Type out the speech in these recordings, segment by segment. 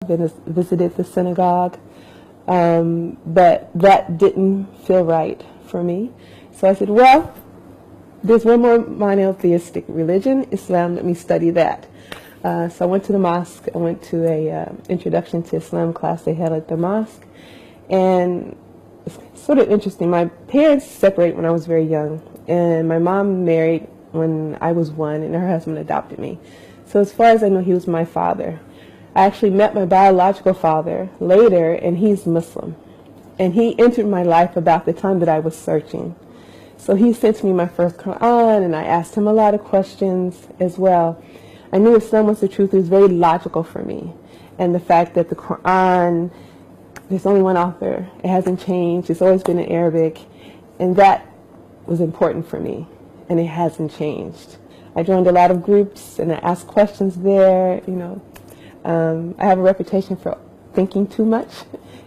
and visited the synagogue, but that didn't feel right for me. So I said, well, there's one more monotheistic religion, Islam. Let me study that. So I went to the mosque. I went to a introduction to Islam class they had at the mosque, and it's sort of interesting. My parents separated when I was very young, and my mom married when I was 1, and her husband adopted me. So as far as I know, he was my father. I actually met my biological father later, and he's Muslim, and he entered my life about the time that I was searching. So he sent me my first Quran, and I asked him a lot of questions as well. I knew Islam was the truth. It was very logical for me. And the fact that the Quran, there's only one author. It hasn't changed. It's always been in Arabic. And that was important for me. And it hasn't changed. I joined a lot of groups, and I asked questions there. I have a reputation for thinking too much.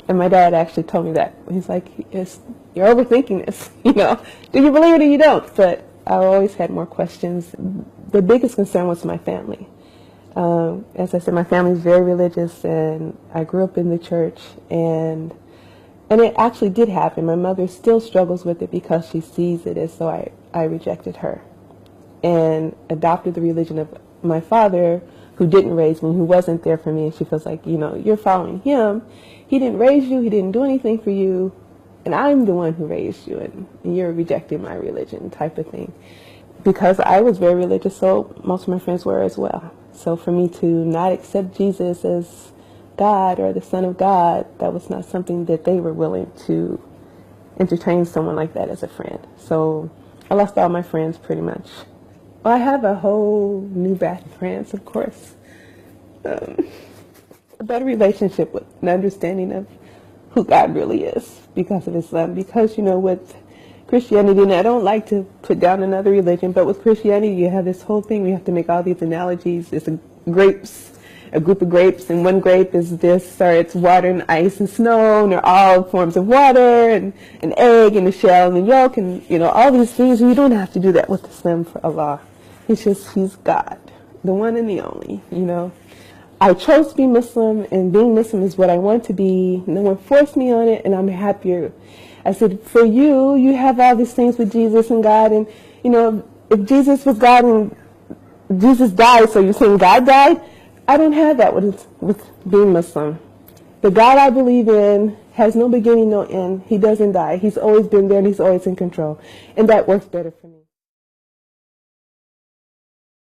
And my dad actually told me that. He's like, you're overthinking this. Do you believe it or you don't? But I always had more questions. The biggest concern was my family. As I said, my family is very religious, and I grew up in the church, and it actually did happen. My mother still struggles with it because she sees it as though I rejected her and adopted the religion of my father, who didn't raise me, who wasn't there for me, and she feels like, you're following him. He didn't raise you, he didn't do anything for you, and I'm the one who raised you, and you're rejecting my religion type of thing. Because I was very religious, so most of my friends were as well. So for me to not accept Jesus as God or the Son of God, that was not something that they were willing to entertain someone like that as a friend. So I lost all my friends pretty much. Well, I have a whole new batch of friends, of course. A better relationship with an understanding of who God really is because of Islam. Because, with Christianity, and I don't like to put down another religion, but with Christianity you have this whole thing, we have to make all these analogies. It's a group of grapes, and one grape is this, or it's water and ice and snow, and they're all forms of water, and an egg and a shell and a yolk, and all these things. You don't have to do that with Islam for Allah. It's just, he's God, the one and the only. I chose to be Muslim, and being Muslim is what I want to be. No one forced me on it, and I'm happier. I said, for you, you have all these things with Jesus and God, and, if Jesus was God and Jesus died, so you're saying God died? I don't have that with being Muslim. The God I believe in has no beginning, no end. He doesn't die. He's always been there, and he's always in control. And that works better for me.